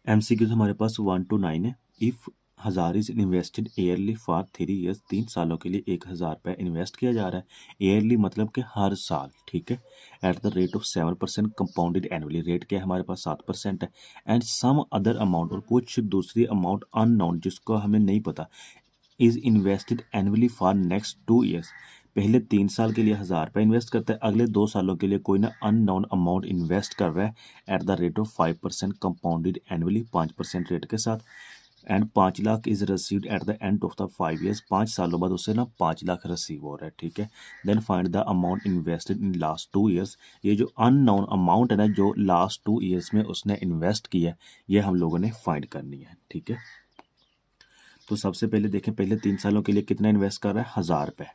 MCQs हमारे पास 1 to 9 है। If 1000 is invested yearly for 3 years, 3 सालों के लिए 1000 रुपये इन्वेस्ट किया जा रहा है। ईयरली मतलब कि हर साल, ठीक है। At the rate of 7% compounded annually, rate क्या है हमारे पास 7% है। एंड सम अदर अमाउंट, और कुछ दूसरी अमाउंट अननोन जिसको हमें नहीं पता, is invested annually for next 2 years. पहले 3 साल के लिए 1000 रुपये इन्वेस्ट करता है, अगले 2 सालों के लिए कोई ना अननोन अमाउंट इन्वेस्ट कर रहा है at the rate of 5% compounded annually, 5% rate के साथ। And 5 lakh is received at the end of the 5 years, 5 सालों बाद उससे ना 5 लाख रिसीव हो रहा है, ठीक है। Then find the amount invested in last 2 years. ये जो अननोन अमाउंट है ना, जो लास्ट 2 ईयर्स में उसने इन्वेस्ट किया है, ये हम लोगों ने फाइंड करनी है, ठीक है। तो सबसे पहले देखें, पहले 3 सालों के लिए कितना इन्वेस्ट कर रहा है, 1000 रुपये।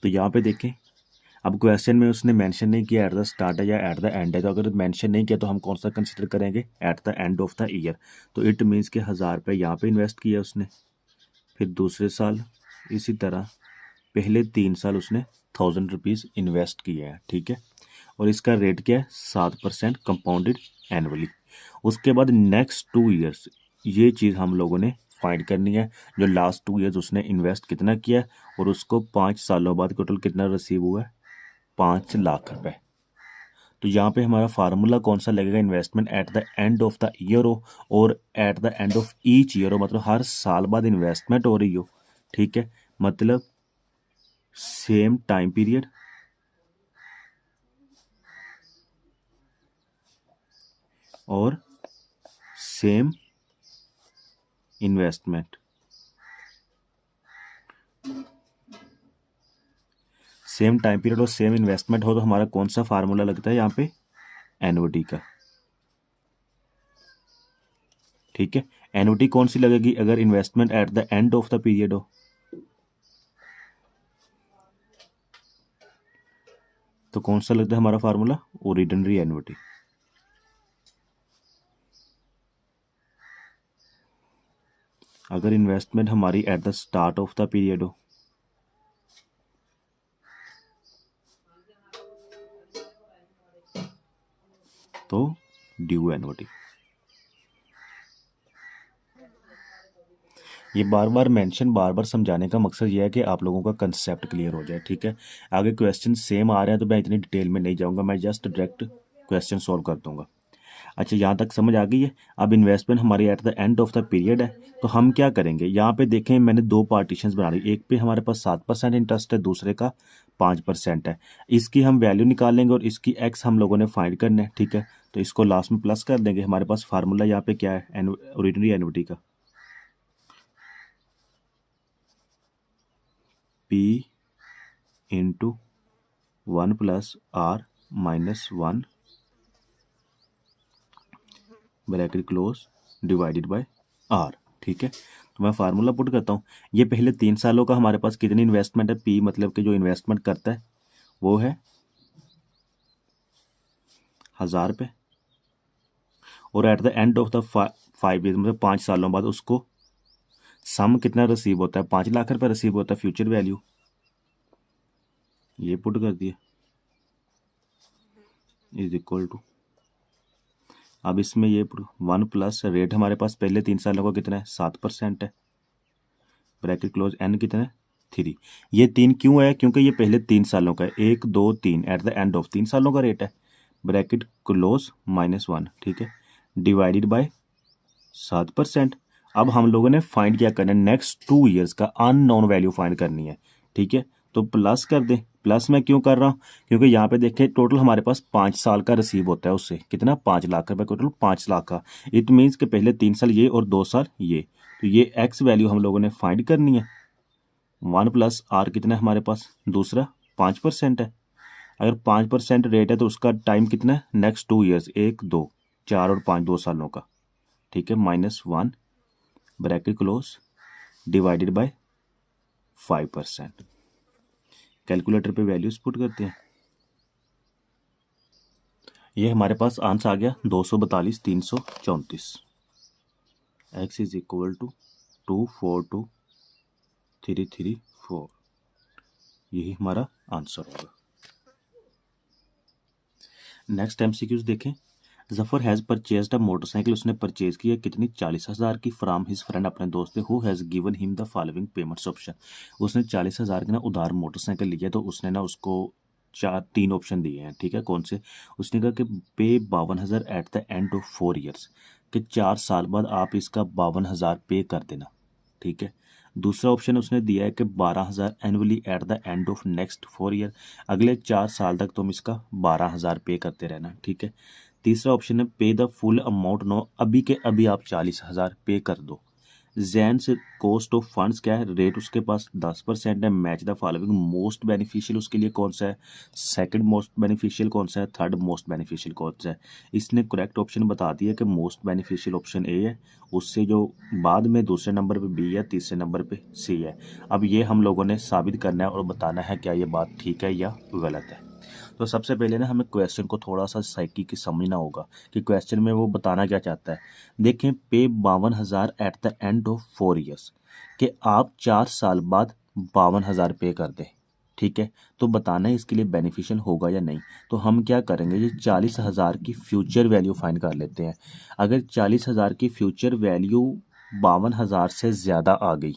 तो यहाँ पे देखें, अब क्वेश्चन में उसने मेंशन नहीं किया एट द स्टार्ट है या एट द एंड है, तो अगर मेंशन नहीं किया तो हम कौन सा कंसिडर करेंगे, at the end of the year. तो इट मीन्स कि 1000 रुपये यहाँ पे इन्वेस्ट किया उसने, फिर दूसरे साल इसी तरह, पहले 3 साल उसने 1000 रुपीज़ इन्वेस्ट किए हैं, ठीक है। और इसका रेट क्या है, 7% कंपाउंडेड एनुअली। उसके बाद नेक्स्ट 2 ईयर्स, ये चीज़ हम लोगों ने फाइंड करनी है, जो लास्ट 2 ईयर्स उसने इन्वेस्ट कितना किया है, और उसको 5 सालों बाद टोटल कितना रिसीव हुआ है, 5 लाख रुपए। तो यहाँ पे हमारा फार्मूला कौन सा लगेगा, investment at the end of the year हो और at the end of each year हो, मतलब हर साल बाद इन्वेस्टमेंट हो रही हो, ठीक है। मतलब सेम टाइम पीरियड और same investment, same time period और सेम इन्वेस्टमेंट हो, तो हमारा कौन सा फार्मूला लगता है यहाँ पे, एनुटी का, ठीक है। एनुटी कौन सी लगेगी, अगर investment at the end of the period हो, तो कौन सा लगता है हमारा फार्मूला, ऑर्डिनरी एनुटी। अगर इन्वेस्टमेंट हमारी at the start of the period हो, तो ड्यू एनुटी। ये बार बार समझाने का मकसद ये है कि आप लोगों का कंसेप्ट क्लियर हो जाए, ठीक है। आगे क्वेश्चन सेम आ रहे हैं तो मैं इतनी डिटेल में नहीं जाऊंगा, मैं जस्ट डायरेक्ट क्वेश्चन सॉल्व कर दूंगा। अच्छा, यहाँ तक समझ आ गई है। अब इन्वेस्टमेंट हमारी at the end of the period है, तो हम क्या करेंगे, यहाँ पे देखें मैंने 2 पार्टीशंस बना ली, एक पे हमारे पास 7% इंटरेस्ट है, दूसरे का 5% है। इसकी हम वैल्यू निकाल लेंगे और इसकी एक्स हम लोगों ने फाइंड करना है, ठीक है। तो इसको लास्ट में प्लस कर देंगे। हमारे पास फार्मूला यहाँ पे क्या है, ऑर्डिनरी एन्युटी का, P into 1 plus R minus 1 bracket close divided by R, ठीक है। तो मैं फार्मूला पुट करता हूँ। ये पहले 3 सालों का हमारे पास कितनी इन्वेस्टमेंट है, P मतलब कि जो इन्वेस्टमेंट करता है वो है 1000 रुपये, और at the end of the 5 year मतलब 5 सालों बाद उसको सम कितना रिसीव होता है, 5 लाख रुपये रिसीव होता है, फ्यूचर वैल्यू, ये पुट कर दिया, इज इक्वल टू, अब इसमें ये 1 प्लस रेट हमारे पास पहले 3 सालों का कितना है, 7% है, ब्रैकेट क्लोज एन कितना है, 3। ये 3 क्यों है, क्योंकि ये पहले 3 सालों का है, 1 2 3 एट द एंड ऑफ 3 सालों का रेट है, ब्रैकेट क्लोज -1, ठीक है, डिवाइडेड बाय 7%। अब हम लोगों ने फाइंड क्या करना है, नेक्स्ट 2 ईयर्स का अननोन वैल्यू फाइंड करनी है, ठीक है। तो प्लस कर दें। प्लस मैं क्यों कर रहा हूँ, क्योंकि यहाँ पे देखें टोटल हमारे पास 5 साल का रिसीव होता है, उससे कितना, 5 लाख रुपए, टोटल 5 लाख का। इट मीन्स कि पहले 3 साल ये और 2 साल ये, तो ये एक्स वैल्यू हम लोगों ने फाइंड करनी है। 1 प्लस आर कितना है हमारे पास, दूसरा 5% है। अगर 5% रेट है तो उसका टाइम कितना है, नेक्स्ट 2 ईयर्स, 1 2 4 और 5, 2 सालों का, ठीक है, -1 bracket close divided by 5%। Calculator पे वैल्यूज पुट करते हैं। ये हमारे पास आंसर आ गया 242,334। एक्स इज इक्वल टू 242,334, यही हमारा आंसर होगा। नेक्स्ट एमसीक्यूज देखें। Zafar has purchased a motorcycle, उसने परचेज की है कितनी, 40,000 की, फ्राम हिज फ्रेंड, अपने दोस्त से, who has given him the following payments option. उसने 40,000 की ना उधार मोटरसाइकिल लिया, तो उसने ना उसको तीन ऑप्शन दिए हैं, ठीक है। कौन से? उसने कहा कि पे 52,000 at the end of 4 years, कि 4 साल बाद आप इसका 52,000 पे कर देना, ठीक है। दूसरा ऑप्शन उसने दिया है कि 12,000 annually at the end of next 4 year, अगले 4 साल तक तुम इसका 12,000 पे करते रहना, ठीक है। तीसरा ऑप्शन है पे द फुल अमाउंट नो, अभी के अभी आप 40,000 पे कर दो। जैन से कॉस्ट ऑफ फंड्स क्या है, रेट उसके पास 10% है। Match the following, most beneficial उसके लिए कौन सा है, सेकंड मोस्ट बेनिफिशियल कौन सा है, थर्ड मोस्ट बेनिफिशियल कौन सा है। इसने करेक्ट ऑप्शन बता दिया कि मोस्ट बेनिफिशियल ऑप्शन ए है, उससे जो बाद में दूसरे नंबर पे बी है, तीसरे नंबर पे सी है। अब ये हम लोगों ने साबित करना है और बताना है क्या ये बात ठीक है या गलत है। तो सबसे पहले ना हमें क्वेश्चन को थोड़ा सा साइकी की समझना होगा कि क्वेश्चन में वो बताना क्या चाहता है। देखें, पे 52,000 at the end of 4 years, कि आप 4 साल बाद 52,000 पे कर दें, ठीक है। तो बताना है इसके लिए बेनिफिशियल होगा या नहीं। तो हम क्या करेंगे, ये 40,000 की फ्यूचर वैल्यू फाइंड कर लेते हैं। अगर 40,000 की फ्यूचर वैल्यू 52,000 से ज़्यादा आ गई,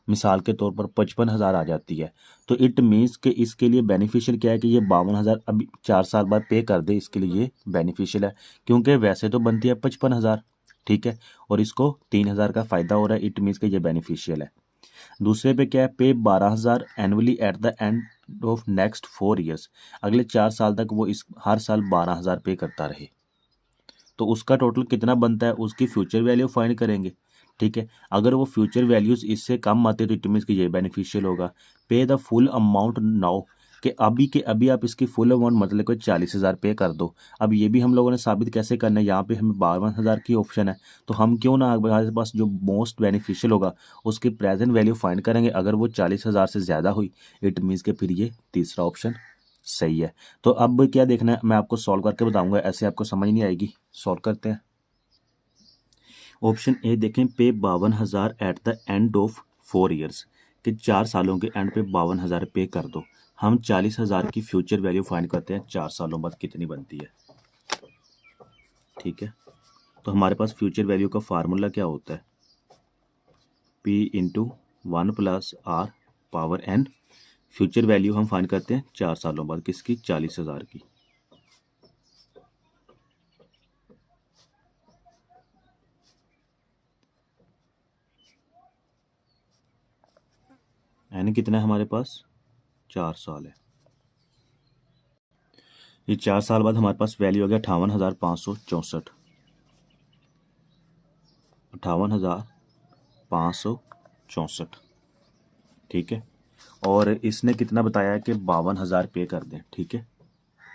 मिसाल के तौर पर 55,000 आ जाती है, तो इट मीन्स कि इसके लिए बेनिफिशियल क्या है कि ये 52,000 अभी 4 साल बाद पे कर दे, इसके लिए ये बेनिफिशियल है, क्योंकि वैसे तो बनती है 55,000, ठीक है, और इसको 3,000 का फ़ायदा हो रहा है, इट मीन्स कि ये बेनिफिशियल है। दूसरे पे क्या है, पे 12,000 annually at the end of next 4 years, अगले 4 साल तक वो इस हर साल 12,000 पे करता रहे, तो उसका टोटल कितना बनता है, उसकी फ्यूचर वैल्यू फाइंड करेंगे, ठीक है। अगर वो फ्यूचर वैल्यूज इससे कम आते तो इट मीन्स कि ये बेनिफिशियल होगा। पे द फुल अमाउंट नाउ, कि अभी के अभी आप इसकी फुल अमाउंट मतलब कि 40,000 पे कर दो। अब ये भी हम लोगों ने साबित कैसे करना है, यहाँ पे हमें 52,000 की ऑप्शन है, तो हम क्यों ना हमारे पास जो मोस्ट बेनिफिशियल होगा उसकी प्रेजेंट वैल्यू फाइंड करेंगे। अगर वो 40,000 से ज़्यादा हुई, इट मीन्स के फिर ये तीसरा ऑप्शन सही है। तो अब क्या देखना है, मैं आपको सॉल्व करके बताऊंगा, ऐसे आपको समझ नहीं आएगी। सॉल्व करते हैं। ऑप्शन ए देखें, पे 52,000 at the end of 4 years, कि 4 सालों के एंड पे 52,000 पे कर दो। हम 40,000 की फ्यूचर वैल्यू फाइंड करते हैं, 4 सालों बाद कितनी बनती है, ठीक है। तो हमारे पास फ्यूचर वैल्यू का फार्मूला क्या होता है, P into 1 plus R power N. Future value हम फाइंड करते हैं 4 सालों बाद, किसकी, 40,000 की। एन कितना है हमारे पास, 4 साल है। ये 4 साल बाद हमारे पास वैल्यू आ गया 58,564, 58,564, ठीक है। और इसने कितना बताया है कि 52,000 पे कर दें, ठीक है,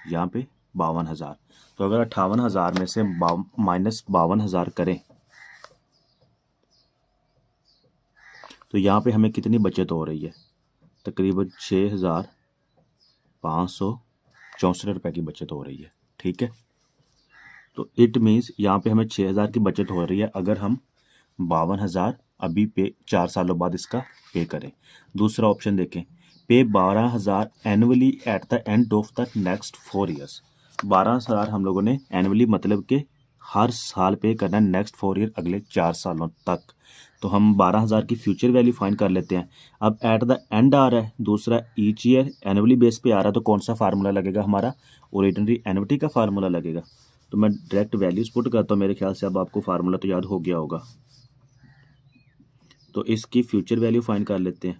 यहाँ पे 52,000। तो अगर 58,000 में से माइनस 52,000 करें तो यहाँ पे हमें कितनी बचत हो रही है, तकरीबन 6,564 रुपये की बचत हो रही है, ठीक है। तो इट मीन्स यहाँ पे हमें 6,000 की बचत हो रही है अगर हम 52,000 अभी पे 4 सालों बाद इसका पे करें। दूसरा ऑप्शन देखें, पे 12,000 annually at the end of the next 4 years. 12,000 हम लोगों ने एनुअली मतलब कि हर साल पे करना है, नेक्स्ट 4 ईयर, अगले 4 सालों तक। तो हम 12,000 की फ्यूचर वैल्यू फाइंड कर लेते हैं। अब एट द एंड आ रहा है, दूसरा ईच ईयर एनुअली बेस पे आ रहा है, तो कौन सा फार्मूला लगेगा हमारा, ऑर्डिनरी एन्युटी का फार्मूला लगेगा। तो मैं डायरेक्ट वैल्यूज पुट करता हूँ, मेरे ख्याल से अब आपको फार्मूला तो याद हो गया होगा। तो इसकी फ्यूचर वैल्यू फाइंड कर लेते हैं,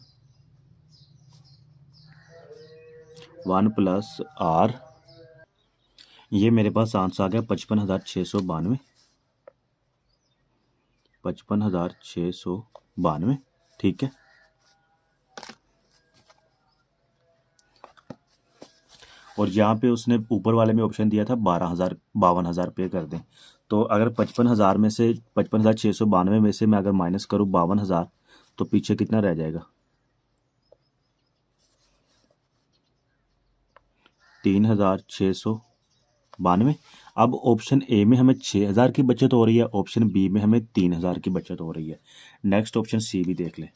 1 प्लस आर, ये मेरे पास आंसर आ गया 55,692, 55,692, ठीक है। और यहाँ पे उसने ऊपर वाले में ऑप्शन दिया था 52,000 पे कर दें। तो अगर 55,000 में से 55,692 में से मैं अगर माइनस करूँ 52,000, तो पीछे कितना रह जाएगा, 3,692। अब ऑप्शन ए में हमें 6,000 की बचत हो रही है, ऑप्शन बी में हमें 3,000 की बचत हो रही है। नेक्स्ट ऑप्शन सी भी देख लें,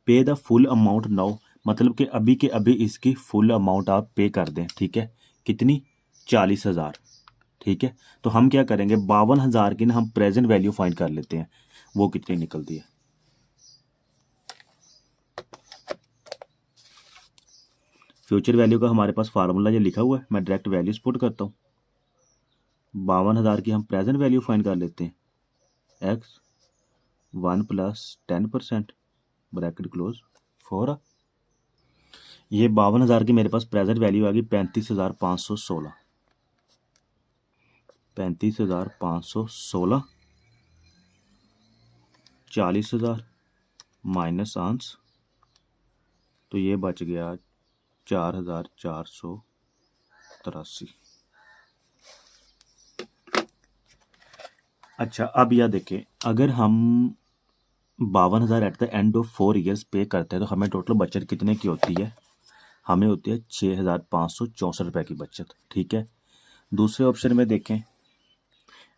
पे द फुल अमाउंट नाउ, मतलब कि अभी के अभी इसकी फुल अमाउंट आप पे कर दें, ठीक है। कितनी, 40,000, ठीक है, तो हम क्या करेंगे 52,000 की ना हम प्रेजेंट वैल्यू फाइंड कर लेते हैं, वो कितनी निकलती है। फ्यूचर वैल्यू का हमारे पास फार्मूला ये लिखा हुआ है, मैं डायरेक्ट वैल्यूज पुट करता हूँ। 52,000 की हम प्रेजेंट वैल्यू फाइंड कर लेते हैं, एक्स 1 + 10% ब्रैकेट क्लोज 4। ये 52,000 की मेरे पास प्रेजेंट वैल्यू आ गई 35,516। 35,516 40,000 माइनस आंस, तो ये बच गया 4,483। अच्छा, अब यह देखें, अगर हम 52,000 at the end of 4 years पे करते हैं तो हमें टोटल बचत कितने की होती है, हमें होती है 6,564 रुपये की बचत। ठीक है, दूसरे ऑप्शन में देखें,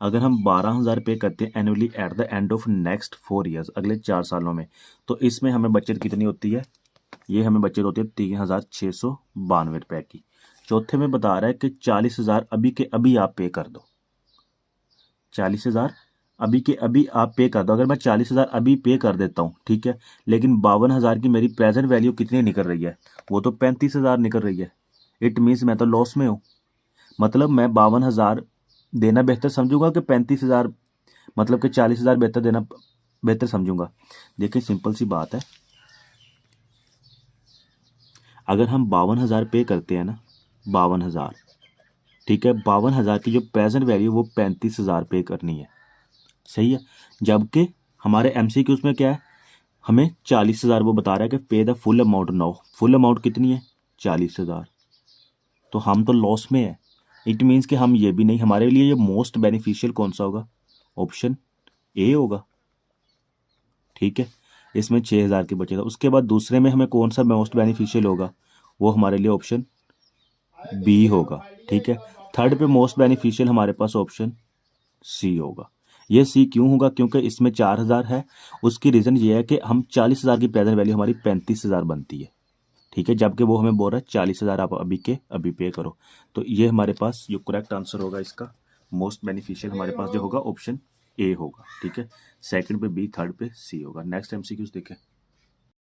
अगर हम 12,000 पे करते हैं annually at the end of next 4 years, अगले 4 सालों में, तो इसमें हमें बचत कितनी होती है, ये हमें बचत होती है 3,692 रुपये की। चौथे में बता रहा है कि 40,000 अभी के अभी आप पे कर दो, 40,000 अभी के अभी आप पे कर दो। अगर मैं 40,000 अभी पे कर देता हूँ, ठीक है, लेकिन 52,000 की मेरी प्रेजेंट वैल्यू कितनी निकल रही है, वो तो 35,000 निकल रही है। इट मीन्स मैं तो लॉस में हूँ। मतलब मैं 52,000 देना बेहतर समझूंगा कि 35,000, मतलब कि 40,000 बेहतर देना बेहतर समझूंगा। देखिए सिंपल सी बात है, अगर हम 52,000 पे करते हैं ना, 52,000, ठीक है, 52,000 की जो प्रेजेंट वैल्यू वो 35,000 पे करनी है, सही है। जबकि हमारे MCQs में क्या है, हमें 40,000 वो बता रहा है कि पे the full amount now. Full amount कितनी है, 40,000, तो हम तो लॉस में है। इट मीन्स कि हम ये भी नहीं, हमारे लिए ये मोस्ट बेनिफिशियल कौन सा होगा, ऑप्शन ए होगा। ठीक है, इसमें 6,000 की बचत है। उसके बाद दूसरे में हमें कौन सा मोस्ट बेनिफिशियल होगा, वो हमारे लिए ऑप्शन बी होगा। ठीक है, थर्ड पे मोस्ट बेनिफिशियल हमारे पास ऑप्शन सी होगा। ये सी क्यों होगा, क्योंकि इसमें 4,000 है। उसकी रीज़न ये है कि हम 40,000 की प्रेजेंट वैल्यू हमारी 35,000 बनती है। ठीक है, जबकि वो हमें बोल रहा है 40,000 आप अभी के अभी पे करो। तो ये हमारे पास जो करेक्ट आंसर होगा इसका, मोस्ट बेनिफिशियल हमारे पास जो होगा ऑप्शन ए होगा। ठीक है, सेकंड पे बी, थर्ड पे सी होगा। नेक्स्ट MCQs देखें।